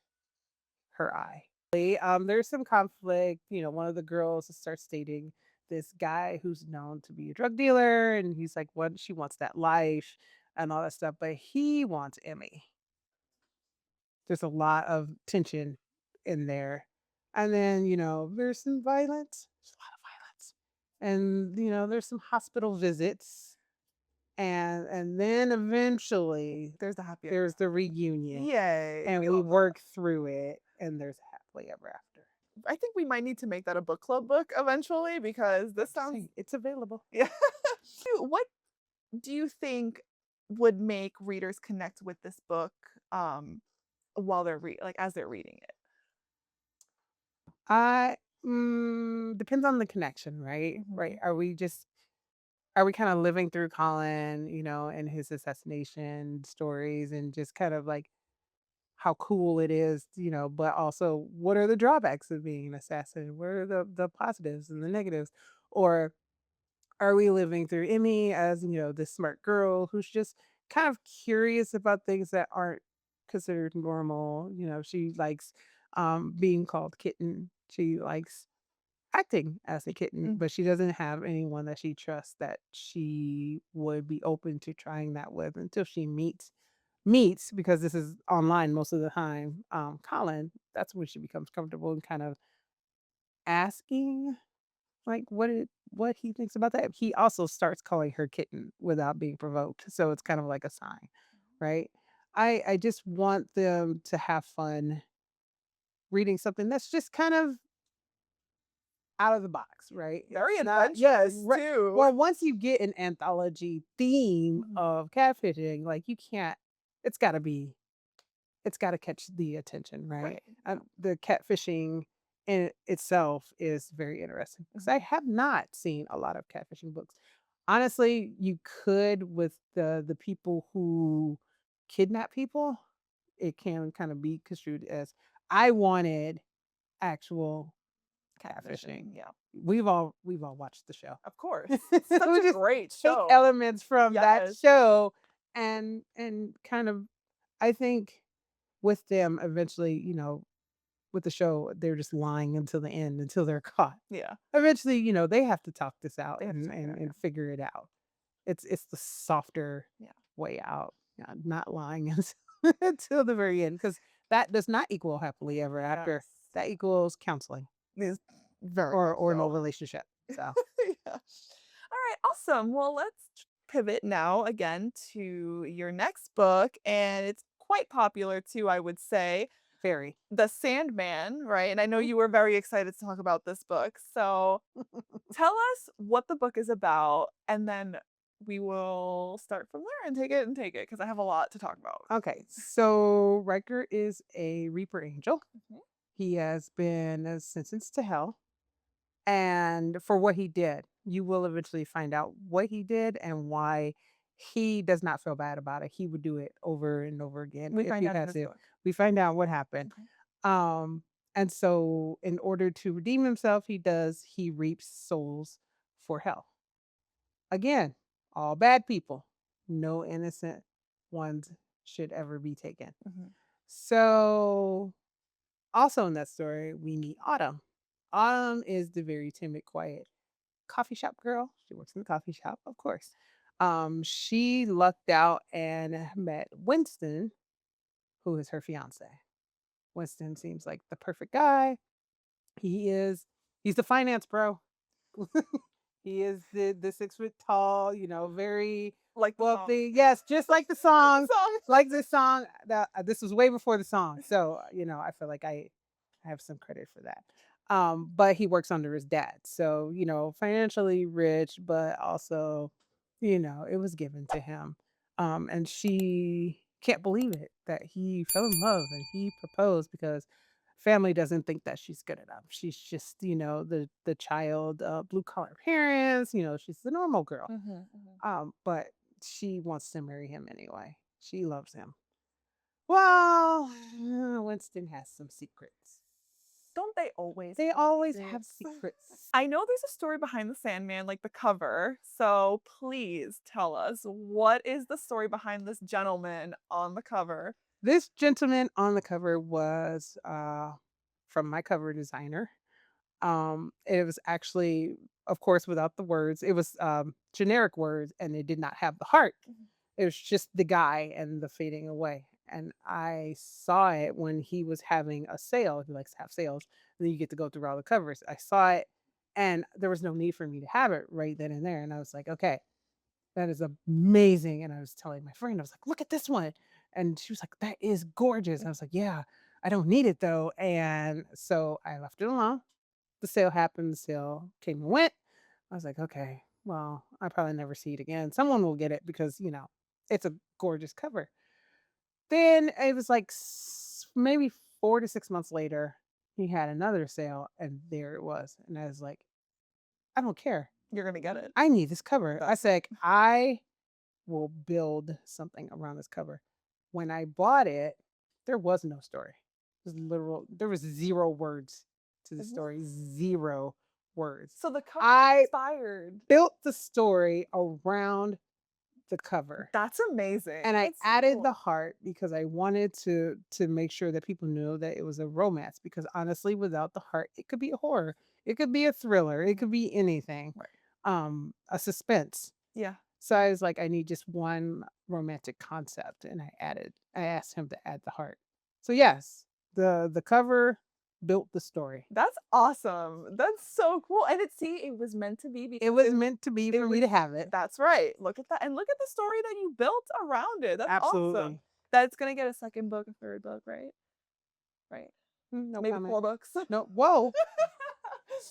S2: her eye. There's some conflict. One of the girls starts dating this guy who's known to be a drug dealer, and he's like, what she wants that life and all that stuff, but he wants Emmy. There's a lot of tension in there. And then, there's some violence. There's a lot of violence. And, there's some hospital visits. And then eventually
S1: There's the happy.
S2: there's the reunion.
S1: Yay.
S2: And
S1: We
S2: we
S1: love that.
S2: work through it and there's happily ever after.
S1: I think we might need to make that a book club book eventually because this
S2: I'm just
S1: sounds
S2: saying, it's available.
S1: yeah. What do you think would make readers connect with this book while they're like as they're reading it?
S2: I depends on the connection, right? Right.
S1: Mhm.
S2: Are we kind of living through Colin, and his assassination stories and just kind of like how cool it is, but also what are the drawbacks of being an assassin? What are the positives and the negatives? Or are we living through Emmy as, this smart girl who's just kind of curious about things that aren't considered normal? She likes being called kitten. She likes acting as a kitten,
S1: Mm.
S2: but she doesn't have anyone that she trusts that she would be open to trying that with until she meets because this is online most of the time. Colin, that's when she becomes comfortable and kind of asking like what he thinks about that. He also starts calling her kitten without being provoked, so it's kind of like a sign, right? I just want them to have fun reading something that's just kind of out of the box, right?
S1: Very
S2: It's not, yeah,
S1: adventurous
S2: right.
S1: too.
S2: Well, once you get an anthology theme
S1: Mhm.
S2: of catfishing, like you can't, it's got to be, it's got to catch the attention, right?
S1: Right. Yeah.
S2: The catfishing in itself is very interesting because
S1: Mhm.
S2: I have not seen a lot of catfishing books. Honestly, you could with the people who kidnap people, it can kind of be construed as I wanted actual catfishing.
S1: Catfishing. Yeah.
S2: We've all watched the show.
S1: Of course. It's such
S2: We
S1: a
S2: just
S1: great
S2: take
S1: show.
S2: elements from that
S1: Yes.
S2: show and kind of I think with them eventually, with the show, they're just lying until the end until they're caught.
S1: Yeah.
S2: Eventually, they have to talk this out
S1: They have to
S2: and
S1: check it
S2: and,
S1: out.
S2: and figure it out. It's the softer
S1: Yeah. Yeah.
S2: way out. Yeah, not lying until the very end because that does not equal happily ever after.
S1: Yes.
S2: That equals counseling
S1: Is very
S2: or
S1: much
S2: no
S1: so.
S2: relationship. So
S1: Yeah. All right, awesome. Well, let's pivot now again to your next book, and it's quite popular too, I would say.
S2: very.
S1: The Sandman, right? And I know
S2: Mhm.
S1: you were very excited to talk about this book. So tell us what the book is about, and then we will start from there and take it because I have a lot to talk about.
S2: Okay, so Riker is a Reaper Angel.
S1: Mhm.
S2: He has been sentenced to hell, and for what he did, you will eventually find out what he did and why he does not feel bad about it. He would do it over and over again
S1: We
S2: if
S1: find
S2: he
S1: out in
S2: had
S1: this
S2: to.
S1: book.
S2: We find out what happened.
S1: Okay.
S2: Um, and so in order to redeem himself, he reaps souls for hell. Again, all bad people. No innocent ones should ever be taken.
S1: Mhm.
S2: So also in that story, we meet Autumn. Autumn is the very timid, quiet coffee shop girl. She works in the coffee shop, of course. She lucked out and met Winston, who is her fiance. Winston seems like the perfect guy. He is. He's the finance bro. He is the 6 foot tall, very
S1: Like the song.
S2: wealthy. Yes, just like the
S1: Like the
S2: song,
S1: song.
S2: like this song. That this was way before the song, so I feel like I have some credit for that. But he works under his dad, so financially rich, but also, it was given to him. And she can't believe it that he fell in love and he proposed because family doesn't think that she's good enough. She's just, the child, blue collar parents, she's the normal girl.
S1: Mhm, mhm.
S2: But she wants to marry him anyway. She loves him. Well, Winston has some secrets.
S1: Don't they always
S2: They
S1: have
S2: always have
S1: secrets?
S2: secrets.
S1: I know there's a story behind the Sandman, like the cover. So please tell us what is the story behind this gentleman on the cover?
S2: This gentleman on the cover was from my cover designer. It was actually, of course, without the words. It was generic words, and it did not have the heart.
S1: Mhm.
S2: It was just the guy and the fading away. And I saw it when he was having a sale. He likes to have sales, and then you get to go through all the covers. I saw it, and there was no need for me to have it right then and there. And I was like, okay, that is amazing. And I was telling my friend, I was like, look at this one. And she was like, that is gorgeous. I was like, yeah, I don't need it though. And so I left it alone. The sale happened, the sale came and went. I was like, okay, well, I probably never see it again. Someone will get it because, it's a gorgeous cover. Then it was like maybe 4 to 6 months later, he had another sale and there it was. And I was like, I don't care.
S1: You're gonna get it.
S2: I need this cover. I
S1: That's
S2: said, I will build something around this cover. When I bought it, there was no story. It was literal, there was zero words to the
S1: what?
S2: story, zero words.
S1: So the cover
S2: I
S1: inspired.
S2: built the story around the cover.
S1: That's amazing.
S2: And I
S1: It's so
S2: added
S1: cool.
S2: the heart because I wanted to make sure that people knew that it was a romance because honestly without the heart it could be a horror, it could be a thriller, it could be anything.
S1: Right.
S2: A suspense.
S1: Yeah.
S2: So I was like, I need just one romantic concept, and I asked him to add the heart. So yes, the cover built the story.
S1: That's awesome. That's so cool. And it was meant to be
S2: It
S1: because
S2: was meant to be
S1: it
S2: for me
S1: was
S2: to have it.
S1: that's right. Look at that. And look at the story that you built around it. That's awesome.
S2: Absolutely.
S1: That's gonna get a second book, a third book, right? Right.
S2: No
S1: Maybe
S2: comment.
S1: 4 books.
S2: No. Whoa.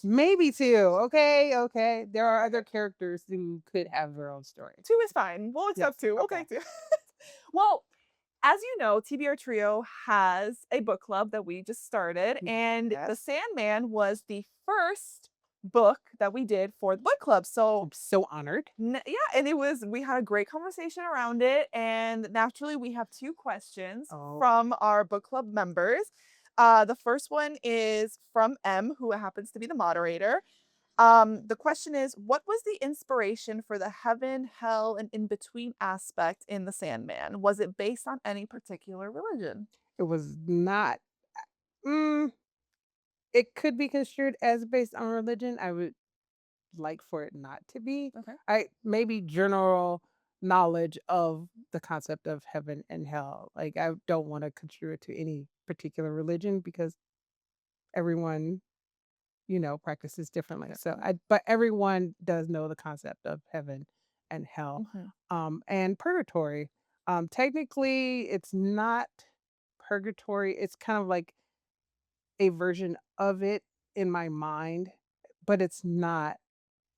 S2: Maybe two. Okay, okay. There are other characters who could have their own story.
S1: 2 is fine. We'll
S2: Yes.
S1: accept 2. We'll
S2: Okay.
S1: take 2. Well, as you know, TBR Trio has a book club that we just started, and The
S2: Yes.
S1: Sandman was the first book that we did for the book club. So,
S2: I'm so honored.
S1: yeah, and we had a great conversation around it, and naturally, we have 2 questions
S2: Oh,
S1: from our book club members. The first one is from M, who happens to be the moderator. The question is, what was the inspiration for the heaven, hell, and in between aspect in The Sandman? Was it based on any particular religion?
S2: it was not. Mm, it could be construed as based on religion. I would like for it not to be.
S1: Okay.
S2: I maybe general knowledge of the concept of heaven and hell. Like I don't want to construe it to any particular religion because everyone, practices differently. So
S1: Differently.
S2: but everyone does know the concept of heaven and hell.
S1: Mhm.
S2: And purgatory. Technically it's not purgatory. It's kind of like a version of it in my mind, but it's not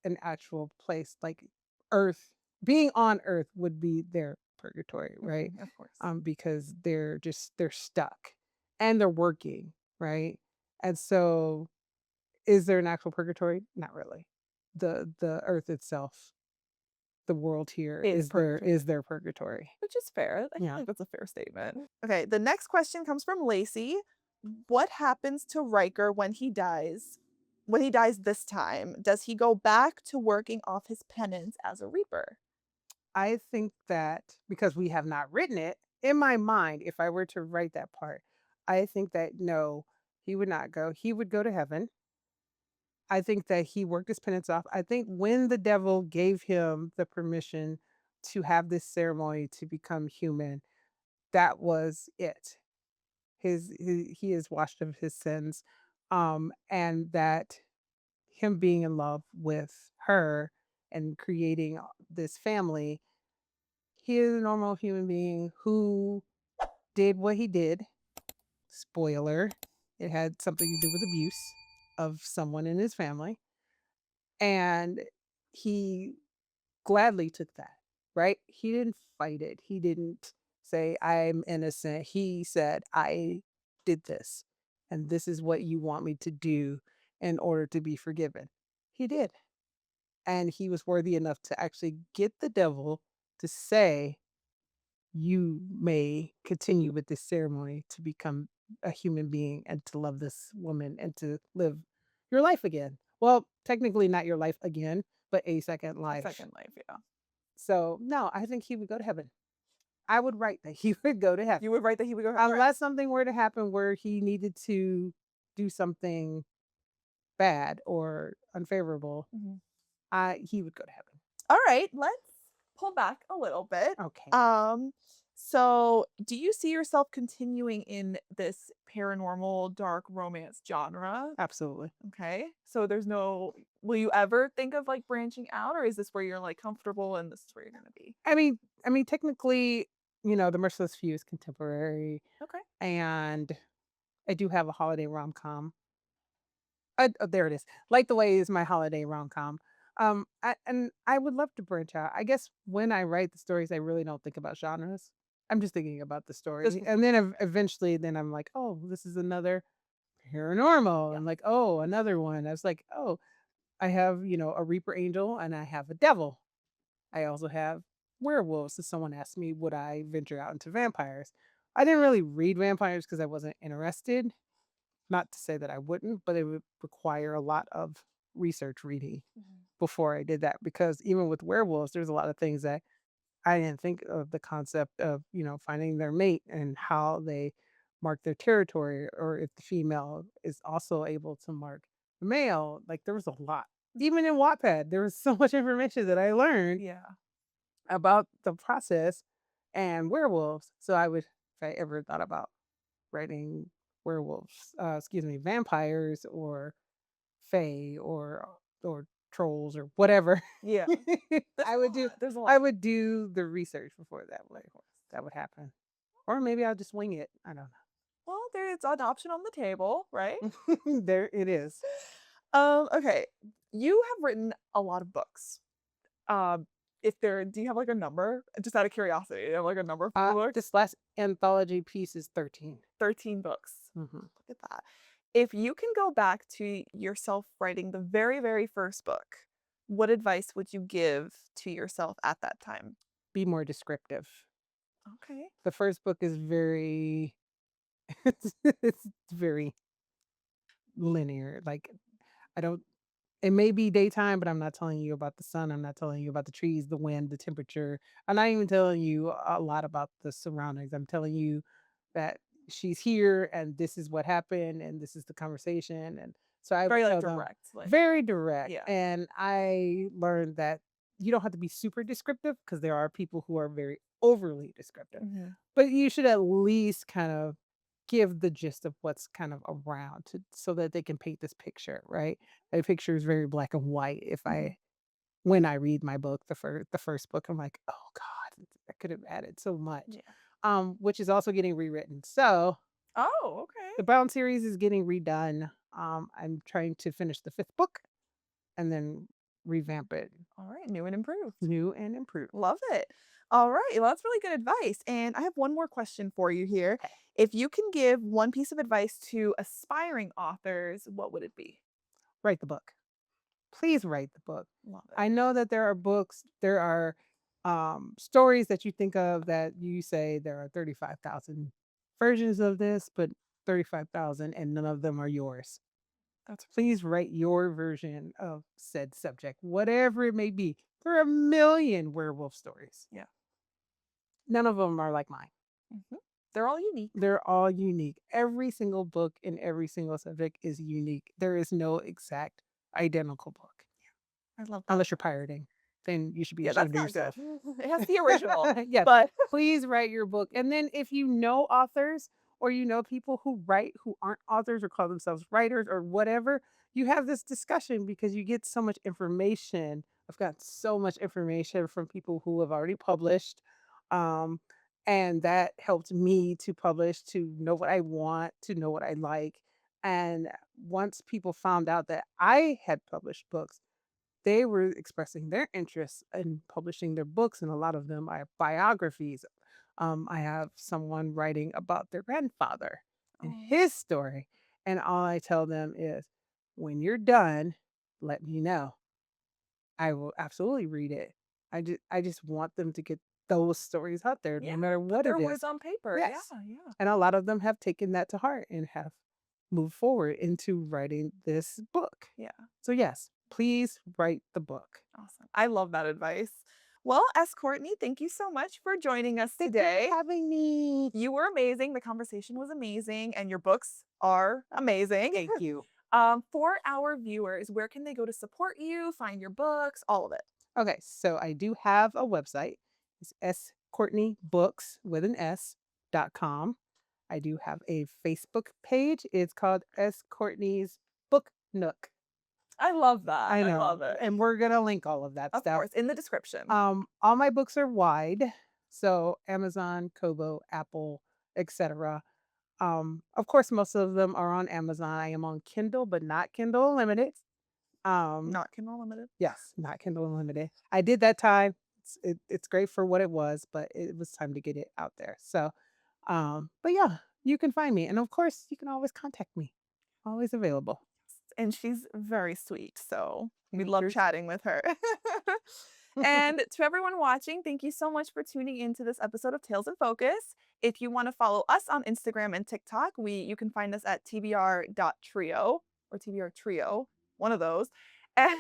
S2: an actual place like Earth. Being on Earth would be their purgatory, right?
S1: Mhm, of course.
S2: Because they're stuck and they're working, right? And so, is there an actual purgatory? Not really. The Earth itself, the world here
S1: Is
S2: is their
S1: purgatory.
S2: is their purgatory.
S1: Which is fair. I feel
S2: Yeah.
S1: like that's a fair statement. Okay, the next question comes from Lacey. What happens to Riker when he dies? When he dies this time, does he go back to working off his penance as a Reaper?
S2: I think that because we have not written it, in my mind, if I were to write that part, I think that no, he would not go. He would go to heaven. I think that he worked his penance off. I think when the devil gave him the permission to have this ceremony to become human, that was it. He is washed of his sins. And that him being in love with her and creating this family, he is a normal human being who did what he did. Spoiler, it had something to do with abuse of someone in his family. And he gladly took that, right? He didn't fight it. He didn't say, I'm innocent. He said, I did this, and this is what you want me to do in order to be forgiven. He did. And he was worthy enough to actually get the devil to say, you may continue with this ceremony to become a human being and to love this woman and to live your life again. Well, technically not your life again, but a second
S1: A
S2: life.
S1: second life, yeah.
S2: So no, I think he would go to heaven. I would write that he would go to heaven.
S1: You would write that he would go. Alright.
S2: Unless something were to happen where he needed to do something bad or unfavorable,
S1: Mhm.
S2: he would go to heaven.
S1: All right, let's pull back a little bit.
S2: Okay.
S1: Um, so do you see yourself continuing in this paranormal dark romance genre?
S2: Absolutely.
S1: Okay. So there's no will you ever think of like branching out, or is this where you're like comfortable and this is where you're gonna be?
S2: I mean, technically, The Merciless Few is contemporary,
S1: Okay.
S2: and I do have a holiday rom com. Oh, there it is. Like the Way is my holiday rom com. And I would love to branch out. I guess when I write the stories, I really don't think about genres. I'm just thinking about the
S1: Just
S2: story, and then eventually, then I'm like, oh, this is another paranormal,
S1: yeah.
S2: and like, oh, another one. I was like, oh, I have a Reaper Angel, and I have a Devil. I also have werewolves. So someone asked me, would I venture out into vampires? I didn't really read vampires because I wasn't interested. Not to say that I wouldn't, but it would require a lot of research reading
S1: Mhm.
S2: before I did that. Because even with werewolves, there's a lot of things that I didn't think of the concept of, finding their mate and how they mark their territory, or if the female is also able to mark the male. Like there was a lot. Even in Wattpad, there was so much information that I learned
S1: Yeah.
S2: about the process and werewolves. So I would, if I ever thought about writing werewolves, excuse me, vampires or fae or trolls or whatever,
S1: Yeah. There's
S2: I
S1: a
S2: would do
S1: lot. There's a lot.
S2: I would do the research before that would happen. Or maybe I'll just wing it. I don't
S1: Well, there's an option on the table, right?
S2: know. There it is.
S1: Okay. You have written a lot of books. Um, if there do you have, like, a number? Just out of curiosity, do you have, like, a number for the books?
S2: This last anthology piece is 13.
S1: 13 books.
S2: Mhm.
S1: Look at that. If you can go back to yourself writing the very, very first book, what advice would you give to yourself at that time?
S2: Be more descriptive.
S1: Okay.
S2: The first book is very it's very linear. Like I don't it may be daytime, but I'm not telling you about the sun. I'm not telling you about the trees, the wind, the temperature. I'm not even telling you a lot about the surroundings. I'm telling you that she's here and this is what happened and this is the conversation. And so I would
S1: Very, like,
S2: tell them
S1: direct, like
S2: very direct.
S1: yeah.
S2: And I learned that you don't have to be super descriptive because there are people who are very overly descriptive,
S1: Mhm.
S2: but you should at least kind of give the gist of what's kind of around to so that they can paint this picture, right? A picture is very black and white. If
S1: Mhm.
S2: I when I read my book, the first book, I'm like, "Oh god, I could have added so much."
S1: Yeah.
S2: Which is also getting rewritten. So,
S1: Oh, okay.
S2: the Brown series is getting redone. I'm trying to finish the 5th book and then revamp it,
S1: Alright, new and improved.
S2: new and improved.
S1: Love it. Alright, well, that's really good advice, and I have one more question for you here.
S2: Okay.
S1: If you can give one piece of advice to aspiring authors, what would it be?
S2: Write the book. Please write the book.
S1: Love it.
S2: I know that there are stories that you think of that you say there are 35,000 versions of this, but 35,000 and none of them are yours.
S1: That's
S2: Please write your version of said subject, whatever it may be. There are a million werewolf stories.
S1: yeah.
S2: None of them are like mine.
S1: Mhm. They're all unique.
S2: They're all unique. Every single book in every single subject is unique. There is no exact identical book.
S1: I love that
S2: Unless you're
S1: advice.
S2: pirating, then you should be
S1: Yeah, that's
S2: ashamed of
S1: not good.
S2: yourself.
S1: It has to be original,
S2: Yes,
S1: but
S2: please write your book, and then if you know authors or you know people who write who aren't authors or call themselves writers or whatever, you have this discussion because you get so much information. I've got so much information from people who have already published, um, and that helped me to publish, to know what I want, to know what I like, and once people found out that I had published books, they were expressing their interest in publishing their books, and a lot of them are biographies. I have someone writing about their grandfather and
S1: oh,
S2: his story, and all I tell them is, "When you're done, let me know. I will absolutely read it." I just want them to get those stories out there
S1: yeah,
S2: no matter
S1: put
S2: what
S1: their
S2: it
S1: words
S2: is.
S1: on paper. Yeah,
S2: Yes,
S1: yeah.
S2: and a lot of them have taken that to heart and have moved forward into writing this book.
S1: Yeah,
S2: So, yes, please write the book.
S1: awesome. I love that advice. Well, S. Courtney, thank you so much for joining us
S2: Thank you for
S1: today.
S2: having me.
S1: You were amazing. The conversation was amazing, and your books are amazing.
S2: Thank you.
S1: For our viewers, where can they go to support you, find your books, all of it?
S2: Okay, so I do have a website. It's S Courtney Books with an S.com. I do have a Facebook page. It's called S Courtney's Book Nook.
S1: I love that.
S2: I
S1: I
S2: know.
S1: love it.
S2: And we're gonna link all of that
S1: Of
S2: stuff.
S1: course, in the description.
S2: All my books are wide. So Amazon, Kobo, Apple, etc. Of course, most of them are on Amazon. I am on Kindle, but not Kindle Unlimited. Um,
S1: Not Kindle Unlimited.
S2: Yes, not Kindle Unlimited. I did that time. It's great for what it was, but it was time to get it out there. So, but yeah, you can find me, and of course, you can always contact me. Always available.
S1: And she's very sweet, so we
S2: Mm,
S1: love
S2: yours.
S1: chatting with her. And to everyone watching, thank you so much for tuning into this episode of Tales in Focus. If you want to follow us on Instagram and TikTok, you can find us at TBR.trio or TBR Trio, one of those. And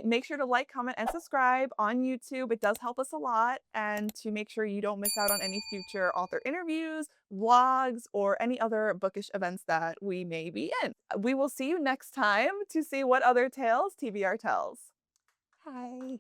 S1: make sure to like, comment, and subscribe on YouTube. It does help us a lot. And to make sure you don't miss out on any future author interviews, vlogs, or any other bookish events that we may be in. We will see you next time to see what other tales TBR tells.
S2: Hi.